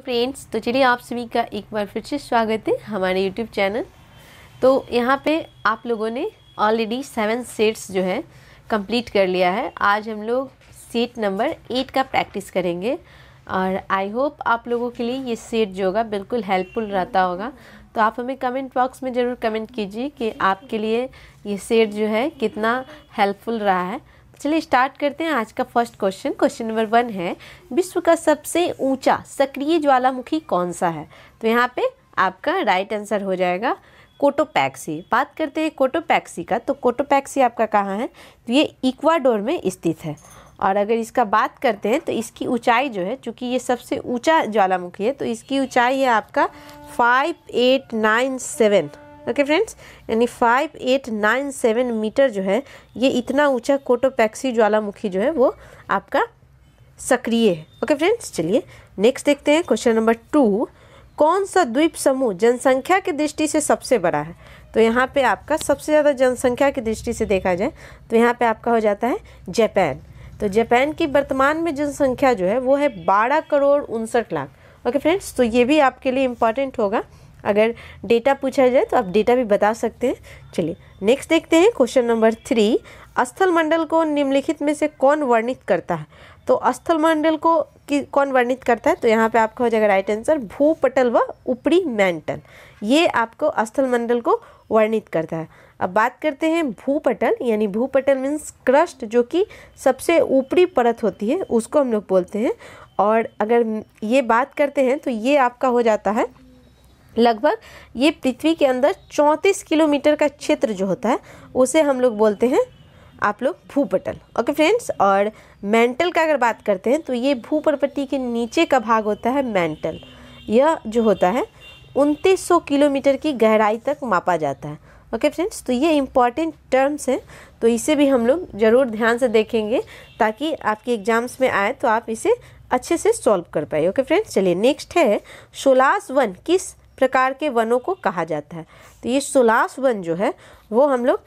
Friends, तो चलिए आप सभी का एक बार फिर से स्वागत है हमारे यूट्यूब चैनल। तो यहाँ पे आप लोगों ने ऑलरेडी 7 सेट्स जो है कंप्लीट कर लिया है। आज हम लोग सेट नंबर 8 का प्रैक्टिस करेंगे और आई होप आप लोगों के लिए ये सेट जो होगा बिल्कुल हेल्पफुल रहता होगा। तो आप हमें कमेंट बॉक्स में ज़रूर कमेंट कीजिए कि आपके लिए ये सेट जो है कितना हेल्पफुल रहा है। चलिए स्टार्ट करते हैं आज का फर्स्ट क्वेश्चन। क्वेश्चन नंबर 1 है, विश्व का सबसे ऊंचा सक्रिय ज्वालामुखी कौन सा है? तो यहाँ पे आपका राइट आंसर हो जाएगा कोटोपैक्सी। बात करते हैं कोटोपैक्सी का, तो कोटोपैक्सी आपका कहाँ है? तो ये इक्वाडोर में स्थित है। और अगर इसका बात करते हैं तो इसकी ऊंचाई जो है, चूँकि ये सबसे ऊंचा ज्वालामुखी है, तो इसकी ऊंचाई है आपका 5897। ओके फ्रेंड्स, यानी 5897 मीटर जो है, ये इतना ऊंचा कोटोपैक्सी ज्वालामुखी जो है वो आपका सक्रिय है। ओके फ्रेंड्स, चलिए नेक्स्ट देखते हैं क्वेश्चन नंबर 2। कौन सा द्वीप समूह जनसंख्या की दृष्टि से सबसे बड़ा है? तो यहाँ पे आपका सबसे ज़्यादा जनसंख्या की दृष्टि से देखा जाए तो यहाँ पे आपका हो जाता है जापान। तो जापान की वर्तमान में जनसंख्या जो है वो है 12,59,00,000। ओके फ्रेंड्स, तो ये भी आपके लिए इम्पॉर्टेंट होगा। अगर डेटा पूछा जाए तो आप डेटा भी बता सकते हैं। चलिए नेक्स्ट देखते हैं क्वेश्चन नंबर 3। स्थल मंडल को निम्नलिखित में से कौन वर्णित करता है? तो स्थल मंडल को कौन वर्णित करता है? तो यहाँ पे आपका हो जाएगा राइट आंसर भूपटल व ऊपरी मैंटल। ये आपको स्थल मंडल को वर्णित करता है। अब बात करते हैं भूपटल, यानी भूपटल मीन्स क्रस्ट, जो कि सबसे ऊपरी परत होती है, उसको हम लोग बोलते हैं। और अगर ये बात करते हैं तो ये आपका हो जाता है लगभग, ये पृथ्वी के अंदर 34 किलोमीटर का क्षेत्र जो होता है उसे हम लोग बोलते हैं आप लोग भूपटल। ओके फ्रेंड्स, और मैंटल का अगर बात करते हैं तो ये भूपर्वती के नीचे का भाग होता है मैंटल। यह जो होता है 2900 किलोमीटर की गहराई तक मापा जाता है। ओके फ्रेंड्स, तो ये इम्पॉर्टेंट टर्म्स हैं, तो इसे भी हम लोग ज़रूर ध्यान से देखेंगे ताकि आपके एग्जाम्स में आए तो आप इसे अच्छे से सॉल्व कर पाए। ओके फ्रेंड्स, चलिए नेक्स्ट है, सोलास वन किस प्रकार के वनों को कहा जाता है? तो ये सोलास वन जो है वो हम लोग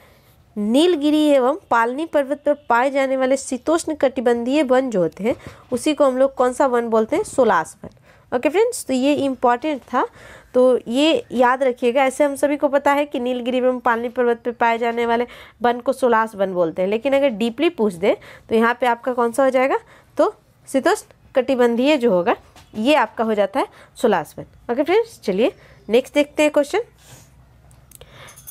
नीलगिरी एवं पालनी पर्वत पर पाए जाने वाले शीतोष्ण कटिबंधीय वन जो होते हैं उसी को हम लोग कौन सा वन बोलते हैं? Solas one. ओके फ्रेंड्स, तो ये इम्पॉर्टेंट था, तो ये याद रखिएगा। ऐसे हम सभी को पता है कि नीलगिरी एवं पालनी पर्वत पर पाए जाने वाले वन को सोलास वन बोलते हैं, लेकिन अगर डीपली पूछ दे तो यहाँ पे आपका कौन सा हो जाएगा? तो शीतोष्ण कटिबंधीय जो होगा ये आपका हो जाता है सोलास वन। ओके फ्रेंड्स, चलिए नेक्स्ट देखते हैं क्वेश्चन।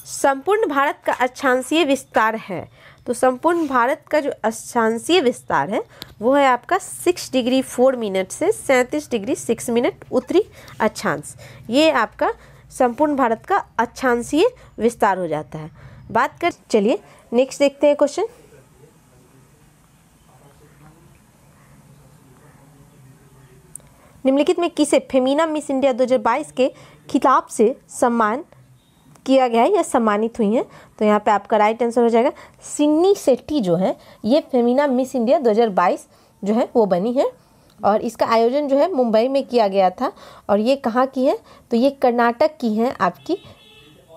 संपूर्ण भारत का अक्षांशीय विस्तार है। तो संपूर्ण भारत का जो अक्षांशीय विस्तार है वो है आपका 6 डिग्री 4 मिनट से 37 डिग्री 6 मिनट उत्तरी अक्षांश। ये आपका संपूर्ण भारत का अक्षांशीय विस्तार हो जाता है। बात कर, चलिए नेक्स्ट देखते हैं क्वेश्चन। निम्नलिखित में किसे फेमिना मिस इंडिया 2022 के खिताब से सम्मान किया गया है या सम्मानित हुई हैं? तो यहाँ पे आपका राइट आंसर हो जाएगा सिन्नी शेट्टी जो है ये फेमिना मिस इंडिया 2022 जो है वो बनी है। और इसका आयोजन जो है मुंबई में किया गया था। और ये कहाँ की है? तो ये कर्नाटक की हैं आपकी,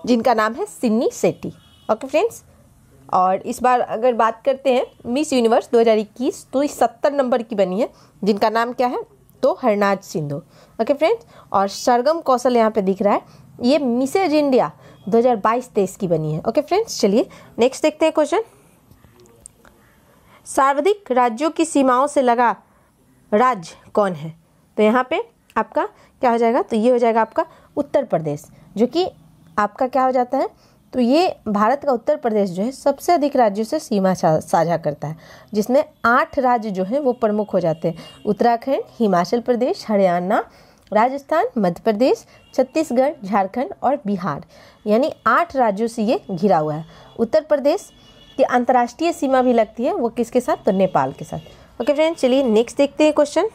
जिनका नाम है सिन्नी शेट्टी। ओके फ्रेंड्स, और इस बार अगर बात करते हैं मिस यूनिवर्स 2021 तो इस 70 नंबर की बनी है, जिनका नाम क्या है? तो हरनाज सिंधु। ओके फ्रेंड्स, और सरगम कौशल यहाँ पे दिख रहा है, ये मिसेज इंडिया 2022-23 की बनी है। ओके फ्रेंड्स, चलिए नेक्स्ट देखते हैं क्वेश्चन। सर्वाधिक राज्यों की सीमाओं से लगा राज्य कौन है? तो यहाँ पे आपका क्या हो जाएगा? तो ये हो जाएगा आपका उत्तर प्रदेश, जो कि आपका क्या हो जाता है? तो ये भारत का उत्तर प्रदेश जो है सबसे अधिक राज्यों से सीमा साझा करता है, जिसमें 8 राज्य जो हैं वो प्रमुख हो जाते हैं। उत्तराखंड, हिमाचल प्रदेश, हरियाणा, राजस्थान, मध्य प्रदेश, छत्तीसगढ़, झारखंड और बिहार, यानी 8 राज्यों से ये घिरा हुआ है। उत्तर प्रदेश की अंतर्राष्ट्रीय सीमा भी लगती है, वो किसके साथ? तो नेपाल के साथ। ओके फ्रेंड्स, चलिए नेक्स्ट देखते हैं क्वेश्चन।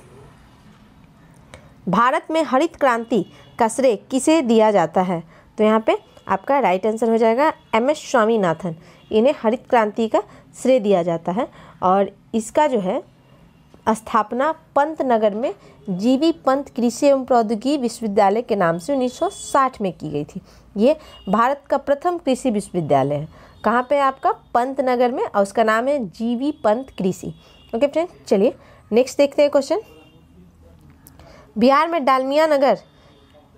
भारत में हरित क्रांति का श्रेय किसे दिया जाता है? तो यहाँ पे आपका राइट आंसर हो जाएगा MS स्वामीनाथन। इन्हें हरित क्रांति का श्रेय दिया जाता है। और इसका जो है स्थापना पंतनगर में जीवी पंत कृषि एवं प्रौद्योगिकी विश्वविद्यालय के नाम से 1960 में की गई थी। ये भारत का प्रथम कृषि विश्वविद्यालय है। कहाँ पे? आपका पंतनगर में, और उसका नाम है जीवी पंत कृषि। ओके फ्रेंड्स, चलिए नेक्स्ट देखते हैं क्वेश्चन। बिहार में डालमिया नगर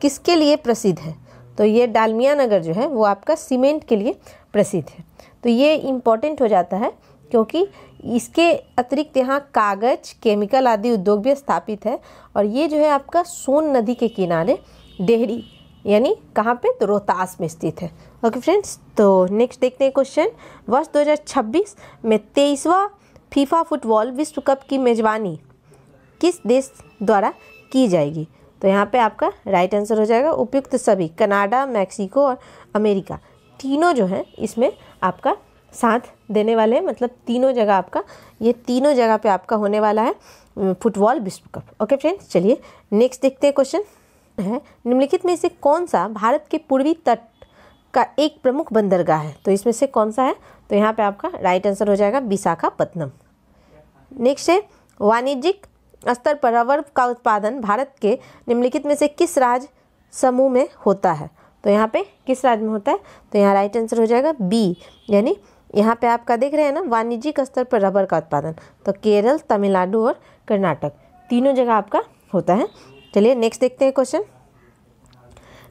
किसके लिए प्रसिद्ध है? तो ये डालमिया नगर जो है वो आपका सीमेंट के लिए प्रसिद्ध है। तो ये इम्पॉर्टेंट हो जाता है क्योंकि इसके अतिरिक्त यहाँ कागज, केमिकल आदि उद्योग भी स्थापित है। और ये जो है आपका सोन नदी के किनारे डेहरी यानी कहाँ पे? तो रोहतास में स्थित है। ओके फ्रेंड्स, तो नेक्स्ट देखते हैं क्वेश्चन। वर्ष 2026 में 23वां फीफा फुटबॉल विश्व कप की मेजबानी किस देश द्वारा की जाएगी? तो यहाँ पे आपका राइट आंसर हो जाएगा उपयुक्त सभी। कनाडा, मैक्सिको और अमेरिका तीनों जो है इसमें आपका साथ देने वाले हैं, मतलब तीनों जगह आपका ये तीनों जगह पे आपका होने वाला है फुटबॉल विश्व कप। ओके फ्रेंड्स, चलिए नेक्स्ट देखते हैं क्वेश्चन है। निम्नलिखित में से कौन सा भारत के पूर्वी तट का एक प्रमुख बंदरगाह है? तो इसमें से कौन सा है? तो यहाँ पे आपका राइट आंसर हो जाएगा विशाखापत्तनम। नेक्स्ट है वाणिज्यिक स्तर पर रबर का उत्पादन भारत के निम्नलिखित में से किस राज्य समूह में होता है? तो यहाँ पे किस राज्य में होता है? तो यहाँ राइट आंसर हो जाएगा बी, यानी यहाँ पे आपका देख रहे हैं ना वाणिज्यिक स्तर पर रबर का उत्पादन, तो केरल, तमिलनाडु और कर्नाटक तीनों जगह आपका होता है। चलिए नेक्स्ट देखते हैं क्वेश्चन।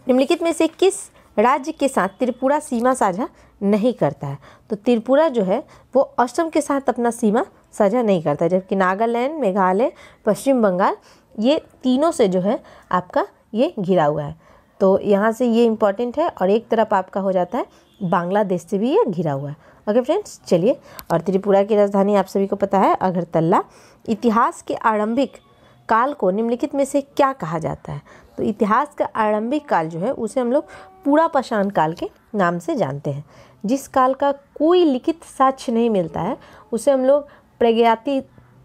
निम्नलिखित में से किस राज्य के साथ त्रिपुरा सीमा साझा नहीं करता है? तो त्रिपुरा जो है वो असम के साथ अपना सीमा साझा नहीं करता है, जबकि नागालैंड, मेघालय, पश्चिम बंगाल ये तीनों से जो है आपका ये घिरा हुआ है। तो यहाँ से ये इम्पॉर्टेंट है। और एक तरफ आपका हो जाता है बांग्लादेश से भी ये घिरा हुआ है। ओके फ्रेंड्स, चलिए। और त्रिपुरा की राजधानी आप सभी को पता है अगरतला। इतिहास के आरंभिक काल को निम्नलिखित में से क्या कहा जाता है? तो इतिहास का आरंभिक काल जो है उसे हम लोग पुरापाषाण काल के नाम से जानते हैं। जिस काल का कोई लिखित साक्ष्य नहीं मिलता है उसे हम लोग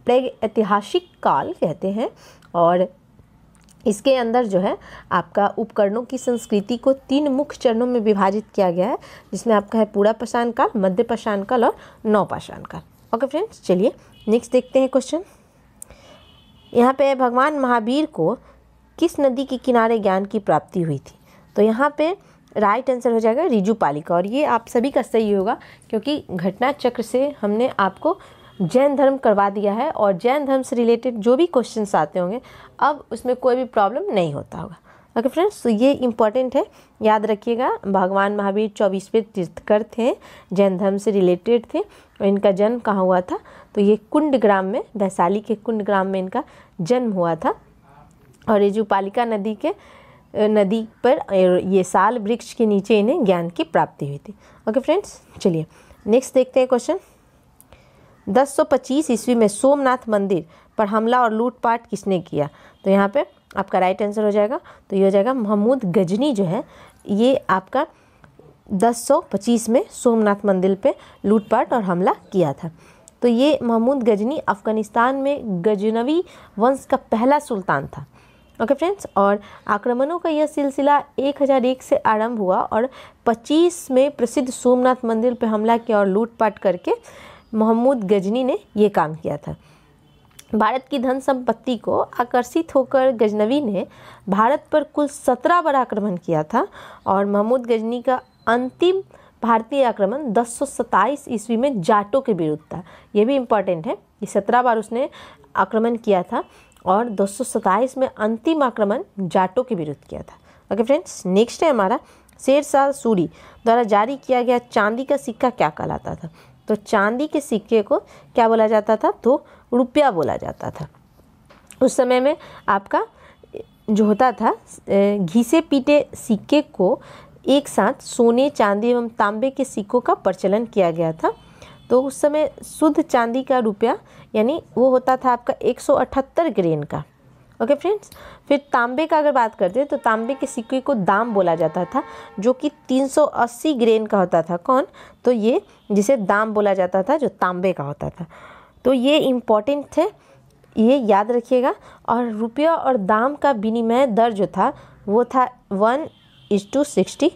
प्रागैतिहासिक काल कहते हैं। और इसके अंदर जो है आपका उपकरणों की संस्कृति को 3 मुख्य चरणों में विभाजित किया गया है, जिसमें आपका है पुरापाषाण काल, मध्यपाषाण काल और नवपाषाण काल। ओके फ्रेंड्स, चलिए नेक्स्ट देखते हैं क्वेश्चन। यहाँ पे भगवान महावीर को किस नदी के किनारे ज्ञान की प्राप्ति हुई थी? तो यहाँ पे राइट आंसर हो जाएगा ऋजुपालिका। और ये आप सभी का सही होगा क्योंकि घटना चक्र से हमने आपको जैन धर्म करवा दिया है और जैन धर्म से रिलेटेड जो भी क्वेश्चंस आते होंगे अब उसमें कोई भी प्रॉब्लम नहीं होता होगा। ओके फ्रेंड्स, तो ये इम्पॉर्टेंट है, याद रखिएगा। भगवान महावीर 24वें तीर्थकर थे, जैन धर्म से रिलेटेड थे। और इनका जन्म कहाँ हुआ था? तो ये कुंडग्राम में, वैशाली के कुंडग्राम में इनका जन्म हुआ था। और ऋजुपालिका नदी पर ये साल वृक्ष के नीचे इन्हें ज्ञान की प्राप्ति हुई थी। ओके फ्रेंड्स, चलिए नेक्स्ट देखते हैं क्वेश्चन। 1025 ईस्वी में सोमनाथ मंदिर पर हमला और लूटपाट किसने किया? तो यहाँ पे आपका राइट आंसर हो जाएगा, तो ये हो जाएगा महमूद गजनी जो है ये आपका 1025 में सोमनाथ मंदिर पे लूटपाट और हमला किया था। तो ये महमूद गजनी अफ़गानिस्तान में गजनवी वंश का पहला सुल्तान था। ओके फ्रेंड्स, और आक्रमणों का यह सिलसिला 1001 से आरंभ हुआ और 25 में प्रसिद्ध सोमनाथ मंदिर पर हमला किया और लूटपाट करके महमूद गजनी ने ये काम किया था। भारत की धन संपत्ति को आकर्षित होकर गजनवी ने भारत पर कुल 17 बार आक्रमण किया था। और महमूद गजनी का अंतिम भारतीय आक्रमण 1027 ईस्वी में जाटों के विरुद्ध था। ये भी इम्पॉर्टेंट है कि 17 बार उसने आक्रमण किया था और 227 में अंतिम आक्रमण जाटों के विरुद्ध किया था। ओके फ्रेंड्स, नेक्स्ट है हमारा शेरशाह सूरी द्वारा जारी किया गया चांदी का सिक्का क्या कहलाता था? तो चांदी के सिक्के को क्या बोला जाता था? तो रुपया बोला जाता था। उस समय में आपका जो होता था घिसे पीटे सिक्के को एक साथ सोने, चांदी एवं तांबे के सिक्कों का प्रचलन किया गया था। तो उस समय शुद्ध चांदी का रुपया यानी वो होता था आपका 178 ग्रेन का। ओके फ्रेंड्स, फिर तांबे का अगर बात करते हैं तो तांबे के सिक्के को दाम बोला जाता था जो कि 380 ग्रेन का होता था। कौन? तो ये जिसे दाम बोला जाता था जो तांबे का होता था। तो ये इम्पॉर्टेंट थे, ये याद रखिएगा। और रुपया और दाम का विनिमय दर जो था वो था 1:64।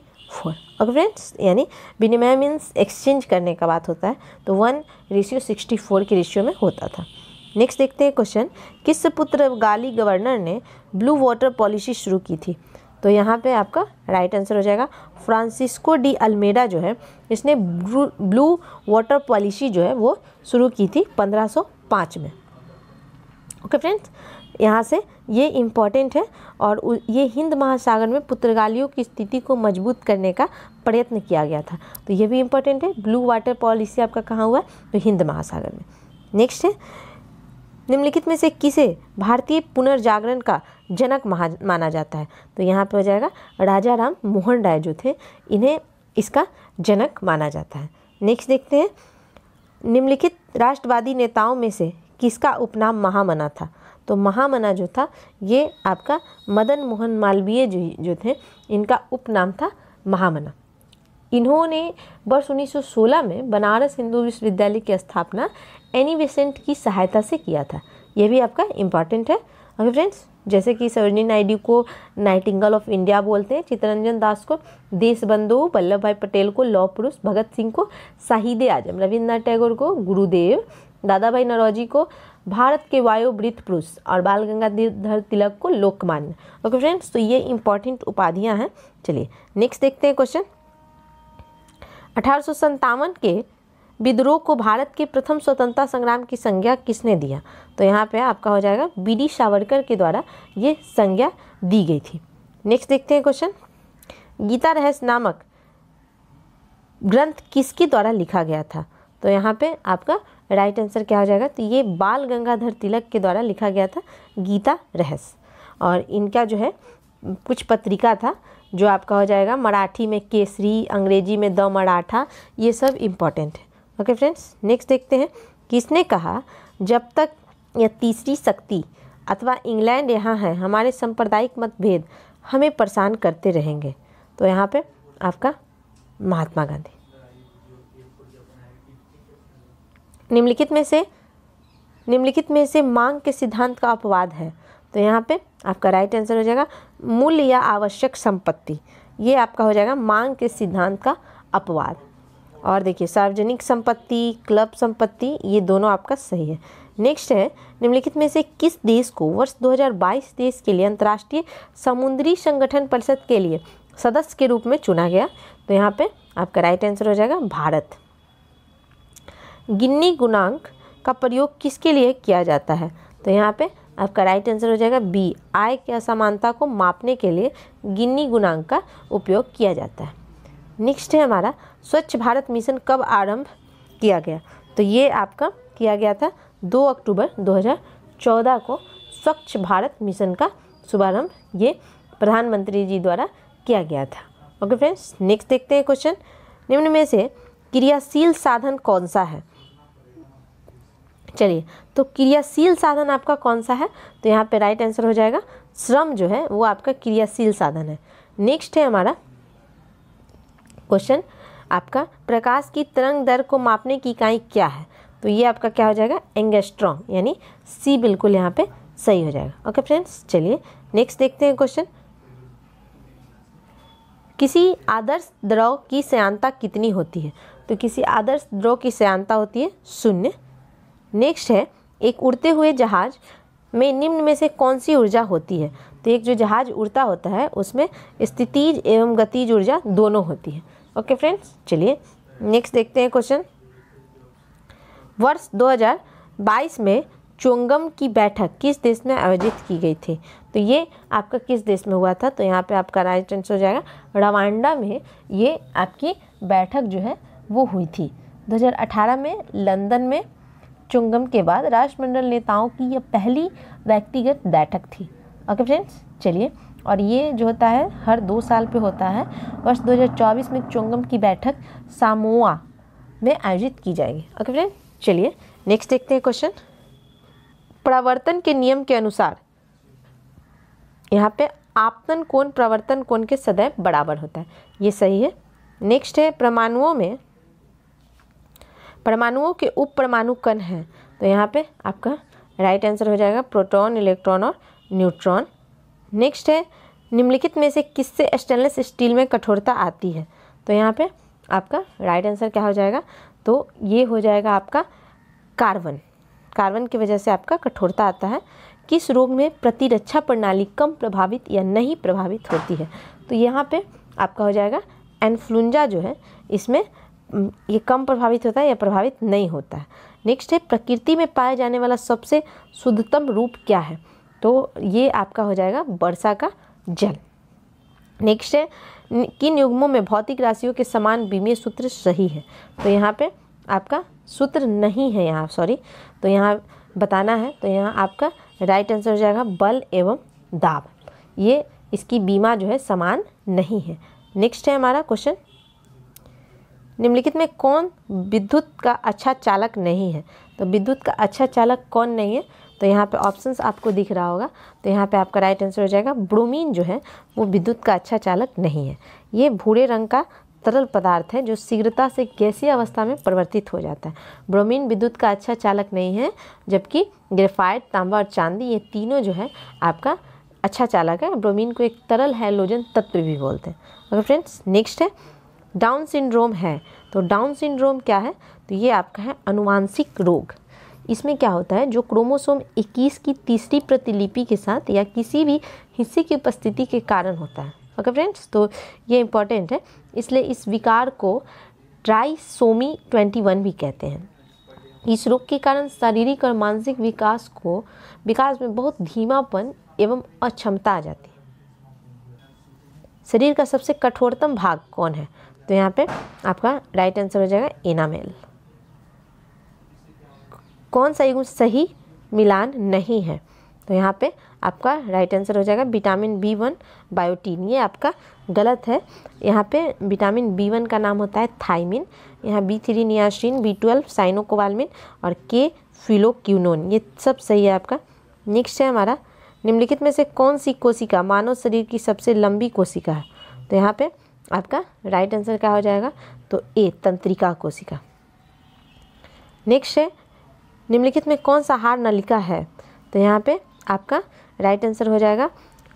ओके फ्रेंड्स, यानी विनिमय मीन्स एक्सचेंज करने का बात होता है, तो 1:64 के रेशियो में होता था। नेक्स्ट देखते हैं क्वेश्चन। किस पुर्तगाली गवर्नर ने ब्लू वाटर पॉलिसी शुरू की थी? तो यहाँ पे आपका राइट आंसर हो जाएगा फ्रांसिस्को डी अल्मेडा जो है इसने ब्लू वाटर पॉलिसी जो है वो शुरू की थी 1505 में। ओके फ्रेंड्स, यहाँ से ये इम्पॉर्टेंट है। और ये हिंद महासागर में पुर्तगालियों की स्थिति को मजबूत करने का प्रयत्न किया गया था, तो ये भी इम्पॉर्टेंट है। ब्लू वाटर पॉलिसी आपका कहाँ हुआ, तो हिंद महासागर में। नेक्स्ट है, निम्नलिखित में से किसे भारतीय पुनर्जागरण का जनक माना जाता है, तो यहाँ पे हो जाएगा राजा राम मोहन राय जो थे, इन्हें इसका जनक माना जाता है। नेक्स्ट देखते हैं, निम्नलिखित राष्ट्रवादी नेताओं में से किसका उपनाम महामना था, तो महामना जो था ये आपका मदन मोहन मालवीय जो थे, इनका उपनाम था महामना। इन्होंने वर्ष 1916 में बनारस हिंदू विश्वविद्यालय की स्थापना एनी बेसेंट की सहायता से किया था, ये भी आपका इम्पॉर्टेंट है। ओके फ्रेंड्स, जैसे कि सरोजिनी नायडू को नाइटिंगेल ऑफ इंडिया बोलते हैं, चित्तरंजन दास को देशबंधु, वल्लभ भाई पटेल को लौह पुरुष, भगत सिंह को शहीद आजम, रविन्द्रनाथ टैगोर को गुरुदेव, दादा भाई नौरोजी को भारत के वायुवृत्त पुरुष और बाल गंगाधर तिलक को लोकमान्य। ओके फ्रेंड्स, तो ये इंपॉर्टेंट उपाधियां हैं। चलिए नेक्स्ट देखते हैं क्वेश्चन। 1857 के विद्रोह को भारत के प्रथम स्वतंत्रता संग्राम की संज्ञा किसने दिया, तो यहाँ पे आपका हो जाएगा बी.डी. सावरकर के द्वारा ये संज्ञा दी गई थी। नेक्स्ट देखते हैं क्वेश्चन, गीता रहस्य नामक ग्रंथ किसके द्वारा लिखा गया था, तो यहाँ पे आपका राइट आंसर क्या हो जाएगा, तो ये बाल गंगाधर तिलक के द्वारा लिखा गया था गीता रहस्य। और इनका जो है कुछ पत्रिका था जो आपका हो जाएगा मराठी में केसरी, अंग्रेजी में द मराठा, ये सब इम्पॉर्टेंट है। ओके फ्रेंड्स, नेक्स्ट देखते हैं, किसने कहा जब तक यह तीसरी शक्ति अथवा इंग्लैंड यहाँ है हमारे सांप्रदायिक मतभेद हमें परेशान करते रहेंगे, तो यहाँ पे आपका महात्मा गांधी। निम्नलिखित में से मांग के सिद्धांत का अपवाद है, तो यहाँ पे आपका राइट आंसर हो जाएगा मूल्य या आवश्यक संपत्ति, ये आपका हो जाएगा मांग के सिद्धांत का अपवाद। और देखिए सार्वजनिक संपत्ति, क्लब संपत्ति, ये दोनों आपका सही है। नेक्स्ट है, निम्नलिखित में से किस देश को वर्ष 2022 देश के लिए अंतर्राष्ट्रीय समुद्री संगठन परिषद के लिए सदस्य के रूप में चुना गया, तो यहाँ पे आपका राइट आंसर हो जाएगा भारत। गिन्नी गुणांक का प्रयोग किसके लिए किया जाता है, तो यहाँ पे आपका राइट आंसर हो जाएगा बी, आय की असमानता को मापने के लिए गिन्नी गुणांक का उपयोग किया जाता है। नेक्स्ट है हमारा, स्वच्छ भारत मिशन कब आरंभ किया गया, तो ये आपका किया गया था 2 अक्टूबर 2014 को स्वच्छ भारत मिशन का शुभारंभ ये प्रधानमंत्री जी द्वारा किया गया था। ओके फ्रेंड्स, नेक्स्ट देखते हैं क्वेश्चन, निम्न में से क्रियाशील साधन कौन सा है, चलिए तो क्रियाशील साधन आपका कौन सा है, तो यहाँ पे राइट आंसर हो जाएगा श्रम जो है वो आपका क्रियाशील साधन है। नेक्स्ट है हमारा क्वेश्चन, आपका प्रकाश की तरंग दर को मापने की इकाई क्या है, तो ये आपका क्या हो जाएगा एंगस्ट्रॉम, यानी सी बिल्कुल यहाँ पे सही हो जाएगा। ओके फ्रेंड्स, चलिए नेक्स्ट देखते हैं क्वेश्चन, किसी आदर्श द्रव की श्यानता कितनी होती है, तो किसी आदर्श द्रव की श्यानता होती है 0। नेक्स्ट है, एक उड़ते हुए जहाज में निम्न में से कौन सी ऊर्जा होती है, तो एक जो जहाज उड़ता होता है उसमें स्थितिज एवं गतिज ऊर्जा दोनों होती है। ओके फ्रेंड्स, चलिए नेक्स्ट देखते हैं क्वेश्चन, वर्ष 2022 में चोंगम की बैठक किस देश में आयोजित की गई थी, तो ये आपका किस देश में हुआ था, तो यहाँ पे आपका राइट आंसर हो जाएगा रवांडा में ये आपकी बैठक जो है वो हुई थी 2018 में लंदन में। चुंगम के बाद राष्ट्रमंडल नेताओं की यह पहली व्यक्तिगत बैठक थी। ओके फ्रेंड्स, चलिए, और ये जो होता है हर 2 साल पे होता है। वर्ष 2024 में चुंगम की बैठक सामोआ में आयोजित की जाएगी। ओके फ्रेंड्स, चलिए नेक्स्ट देखते हैं क्वेश्चन, प्रवर्तन के नियम के अनुसार यहाँ पे आपतन कोण प्रवर्तन कोण के सदैव बराबर होता है, ये सही है। नेक्स्ट है, परमाणुओं के उप परमाणु कण हैं, तो यहाँ पे आपका राइट आंसर हो जाएगा प्रोटॉन, इलेक्ट्रॉन और न्यूट्रॉन। नेक्स्ट है, निम्नलिखित में से किससे स्टेनलेस स्टील में कठोरता आती है, तो यहाँ पे आपका राइट आंसर क्या हो जाएगा, तो ये हो जाएगा आपका कार्बन की वजह से आपका कठोरता आता है। किस रोग में प्रतिरक्षा प्रणाली कम प्रभावित या नहीं प्रभावित होती है, तो यहाँ पे आपका हो जाएगा इन्फ्लुएंजा जो है इसमें ये कम प्रभावित होता है या प्रभावित नहीं होता है। नेक्स्ट है, प्रकृति में पाए जाने वाला सबसे शुद्धतम रूप क्या है, तो ये आपका हो जाएगा वर्षा का जल। नेक्स्ट है, किन युग्मों में भौतिक राशियों के समान विमीय सूत्र सही है? तो यहाँ पे आपका सूत्र नहीं है यहाँ, सॉरी, तो यहाँ बताना है। तो यहाँ आपका राइट आंसर हो जाएगा बल एवं दाब, ये इसकी बीमा जो है समान नहीं है। नेक्स्ट है हमारा क्वेश्चन, निम्नलिखित में कौन विद्युत का अच्छा चालक नहीं है? तो विद्युत का अच्छा चालक कौन नहीं है? तो यहाँ पे ऑप्शंस आपको दिख रहा होगा, तो यहाँ पे आपका राइट आंसर हो जाएगा ब्रोमीन जो है वो विद्युत का अच्छा चालक नहीं है। ये भूरे रंग का तरल पदार्थ है जो शीघ्रता से गैसीय अवस्था में परिवर्तित हो जाता है। ब्रोमीन विद्युत का अच्छा चालक नहीं है, जबकि ग्रेफाइट, तांबा और चांदी ये तीनों जो है आपका अच्छा चालक है। ब्रोमीन को एक तरल हैलोजन तत्व भी बोलते हैं। ओके फ्रेंड्स, नेक्स्ट है डाउन सिंड्रोम है। तो डाउन सिंड्रोम क्या है? तो ये आपका है अनुवांशिक रोग। इसमें क्या होता है, जो क्रोमोसोम 21 की तीसरी प्रतिलिपि के साथ या किसी भी हिस्से की उपस्थिति के कारण होता है। ओके फ्रेंड्स, तो ये इंपॉर्टेंट है, इसलिए इस विकार को ट्राइसोमी 21 भी कहते हैं। इस रोग के कारण शारीरिक और मानसिक विकास में बहुत धीमापन एवं अक्षमता आ जाती है। शरीर का सबसे कठोरतम भाग कौन है? तो यहाँ पे आपका राइट आंसर हो जाएगा एनामेल। कौन सा युग्म सही मिलान नहीं है? तो यहाँ पे आपका राइट आंसर हो जाएगा विटामिन B1 बायोटीन, ये आपका गलत है। यहाँ पे विटामिन B1 का नाम होता है थाइमिन, यहाँ B3 नियासिन, B12 साइनोकोबाल्मिन और K फिलोक्विनोन, ये सब सही है आपका। नेक्स्ट है हमारा, निम्नलिखित में से कौन सी कोशिका मानव शरीर की सबसे लंबी कोशिका है? तो यहाँ पे आपका राइट आंसर क्या हो जाएगा? तो ए तंत्रिका कोशिका। नेक्स्ट है, निम्नलिखित में कौन सा आहार नलिका है? तो यहाँ पे आपका राइट आंसर हो जाएगा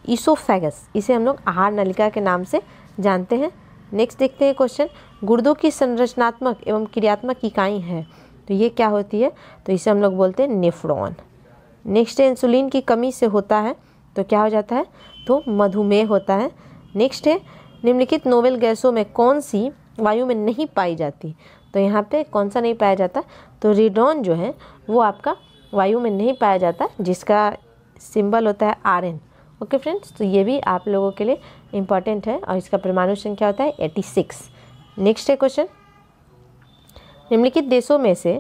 ईसोफेगस, इसे हम लोग आहार नलिका के नाम से जानते हैं। नेक्स्ट देखते हैं क्वेश्चन, गुर्दों की संरचनात्मक एवं क्रियात्मक इकाई है, तो ये क्या होती है? तो इसे हम लोग बोलते हैं नेफ्रॉन। नेक्स्ट है, इंसुलिन की कमी से होता है तो क्या हो जाता है? तो मधुमेह होता है। नेक्स्ट है, निम्नलिखित नोबेल गैसों में कौन सी वायु में नहीं पाई जाती? तो यहाँ पे कौन सा नहीं पाया जाता? तो रेडॉन जो है वो आपका वायु में नहीं पाया जाता, जिसका सिंबल होता है Rn। ओके फ्रेंड्स, तो ये भी आप लोगों के लिए इम्पॉर्टेंट है और इसका परमाणु संख्या होता है 86। नेक्स्ट है क्वेश्चन, निम्नलिखित देशों में से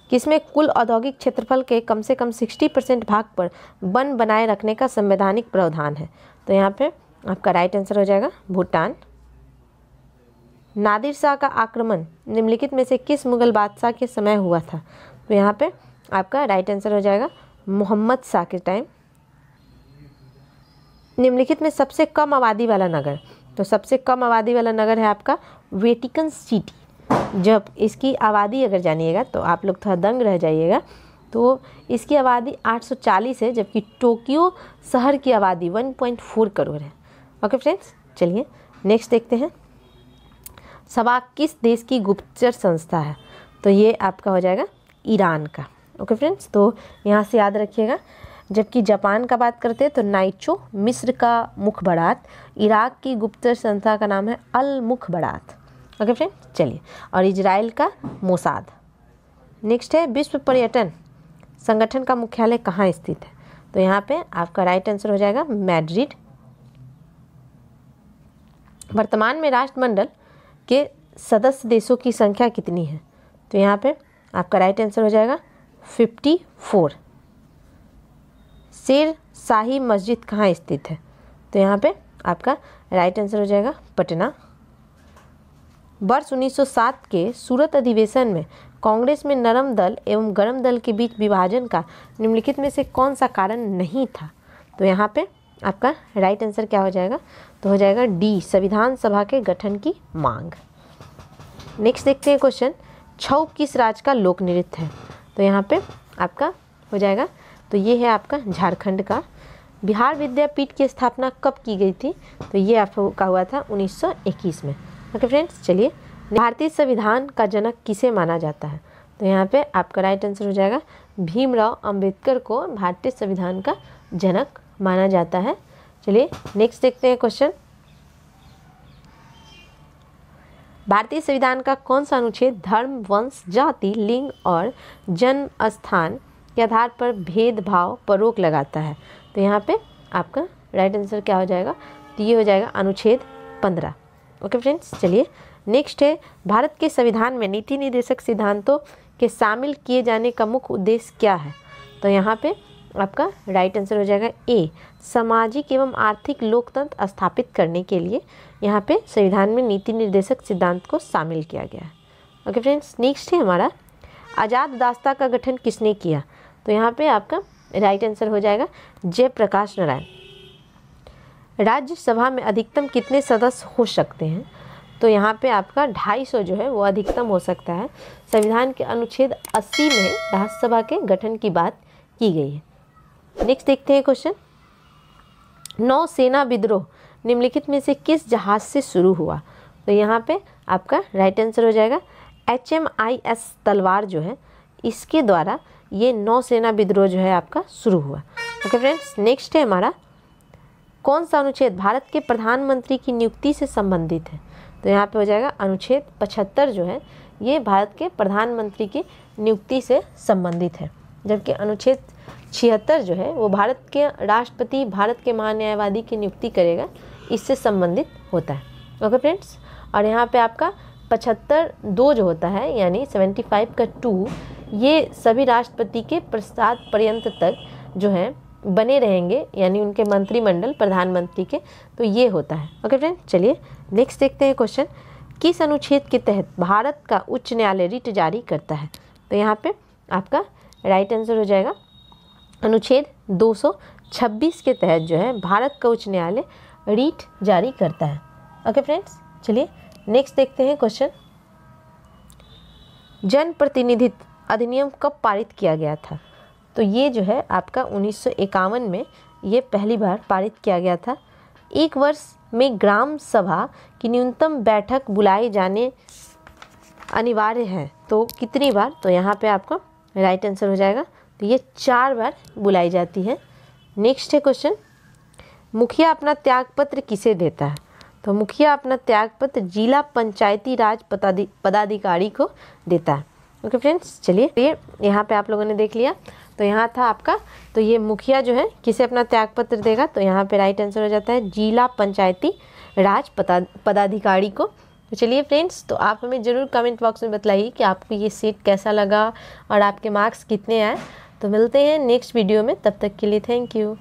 किसमें कुल औद्योगिक क्षेत्रफल के कम से कम 60% भाग पर वन बनाए रखने का संवैधानिक प्रावधान है? तो यहाँ पे आपका राइट आंसर हो जाएगा भूटान। नादिर शाह का आक्रमण निम्नलिखित में से किस मुगल बादशाह के समय हुआ था? तो यहाँ पे आपका राइट आंसर हो जाएगा मोहम्मद शाह के टाइम। निम्नलिखित में सबसे कम आबादी वाला नगर? तो सबसे कम आबादी वाला नगर है आपका वेटिकन सिटी। जब इसकी आबादी अगर जानिएगा तो आप लोग थोड़ा दंग रह जाइएगा। तो इसकी आबादी 840 है, जबकि टोक्यो शहर की आबादी 1.4 करोड़ है। ओके फ्रेंड्स, चलिए नेक्स्ट देखते हैं, सबाक किस देश की गुप्तचर संस्था है? तो ये आपका हो जाएगा ईरान का। ओके फ्रेंड्स, तो यहाँ से याद रखिएगा। जबकि जापान का बात करते हैं तो नाइचो, मिस्र का मुखबरात, इराक की गुप्तचर संस्था का नाम है अल मुखबरात। ओके फ्रेंड्स, चलिए, और इजराइल का मोसाद। नेक्स्ट है, विश्व पर्यटन संगठन का मुख्यालय कहाँ स्थित है? तो यहाँ पे आपका राइट आंसर हो जाएगा मैड्रिड। वर्तमान में राष्ट्रमंडल के सदस्य देशों की संख्या कितनी है? तो यहाँ पे आपका राइट आंसर हो जाएगा 54। शेर शाही मस्जिद कहाँ स्थित है? तो यहाँ पे आपका राइट आंसर हो जाएगा पटना। वर्ष 1907 के सूरत अधिवेशन में कांग्रेस में नरम दल एवं गरम दल के बीच विभाजन का निम्नलिखित में से कौन सा कारण नहीं था? तो यहाँ पे आपका राइट आंसर क्या हो जाएगा? तो हो जाएगा डी, संविधान सभा के गठन की मांग। नेक्स्ट देखते हैं क्वेश्चन, छऊ किस राज्य का लोक नृत्य है? तो यहाँ पे आपका हो जाएगा, तो ये है आपका झारखंड का। बिहार विद्यापीठ की स्थापना कब की गई थी? तो ये आपका हुआ था 1921 में। ओके फ्रेंड्स, चलिए, भारतीय संविधान का जनक किसे माना जाता है? तो यहाँ पे आपका राइट आंसर हो जाएगा भीमराव अंबेडकर को भारतीय संविधान का जनक माना जाता है। चलिए नेक्स्ट देखते हैं क्वेश्चन, भारतीय संविधान का कौन सा अनुच्छेद धर्म, वंश, जाति, लिंग और जन्म स्थान के आधार पर भेदभाव पर रोक लगाता है? तो यहाँ पे आपका राइट आंसर क्या हो जाएगा, तो ये हो जाएगा अनुच्छेद 15। ओके फ्रेंड्स, चलिए नेक्स्ट है, भारत के संविधान में नीति निर्देशक सिद्धांतों के शामिल किए जाने का मुख्य उद्देश्य क्या है। तो यहाँ पे आपका राइट आंसर हो जाएगा ए, सामाजिक एवं आर्थिक लोकतंत्र स्थापित करने के लिए यहाँ पे संविधान में नीति निर्देशक सिद्धांत को शामिल किया गया है। ओके फ्रेंड्स, नेक्स्ट है हमारा, आज़ाद दास्ता का गठन किसने किया। तो यहाँ पे आपका राइट आंसर हो जाएगा जयप्रकाश नारायण। राज्यसभा में अधिकतम कितने सदस्य हो सकते हैं। तो यहाँ पे आपका 250 जो है वो अधिकतम हो सकता है। संविधान के अनुच्छेद 80 में राज्यसभा के गठन की बात की गई है। नेक्स्ट देखते हैं क्वेश्चन, नौसेना विद्रोह निम्नलिखित में से किस जहाज से शुरू हुआ। तो यहाँ पे आपका राइट आंसर हो जाएगा HMIS तलवार जो है, इसके द्वारा ये नौसेना विद्रोह जो है आपका शुरू हुआ। ओके फ्रेंड्स, नेक्स्ट है हमारा, कौन सा अनुच्छेद भारत के प्रधानमंत्री की नियुक्ति से संबंधित है। तो यहाँ पे हो जाएगा अनुच्छेद 75 जो है ये भारत के प्रधानमंत्री की नियुक्ति से संबंधित है, जबकि अनुच्छेद 76 जो है वो भारत के राष्ट्रपति, भारत के महान्यायवादी की नियुक्ति करेगा, इससे संबंधित होता है। ओके फ्रेंड्स, और यहाँ पे आपका 75(2) जो होता है यानी 75 का 2, ये सभी राष्ट्रपति के प्रसाद पर्यंत तक जो है बने रहेंगे, यानी उनके मंत्रिमंडल प्रधानमंत्री के, तो ये होता है। ओके फ्रेंड, चलिए नेक्स्ट देखते हैं क्वेश्चन, किस अनुच्छेद के तहत भारत का उच्च न्यायालय रिट जारी करता है। तो यहाँ पे आपका राइट आंसर हो जाएगा अनुच्छेद 226 के तहत जो है भारत का उच्च न्यायालय रिट जारी करता है। ओके फ्रेंड्स, चलिए नेक्स्ट देखते हैं क्वेश्चन, जन प्रतिनिधित्व अधिनियम कब पारित किया गया था। तो ये जो है आपका 1951 में ये पहली बार पारित किया गया था। एक वर्ष में ग्राम सभा की न्यूनतम बैठक बुलाई जाने अनिवार्य है, तो कितनी बार। तो यहाँ पे आपका राइट आंसर हो जाएगा, तो ये 4 बार बुलाई जाती है। नेक्स्ट है क्वेश्चन, मुखिया अपना त्यागपत्र किसे देता है। तो मुखिया अपना त्यागपत्र जिला पंचायती राज पदाधिकारी को देता है। ओके फ्रेंड्स, चलिए ये यहाँ पे आप लोगों ने देख लिया, तो यहाँ था आपका, तो ये मुखिया जो है किसे अपना त्यागपत्र देगा। तो यहाँ पे राइट आंसर हो जाता है जिला पंचायती राज पदाधिकारी को। तो चलिए फ्रेंड्स, तो आप हमें ज़रूर कमेंट बॉक्स में बताइए कि आपको ये सेट कैसा लगा और आपके मार्क्स कितने आए। तो मिलते हैं नेक्स्ट वीडियो में, तब तक के लिए थैंक यू।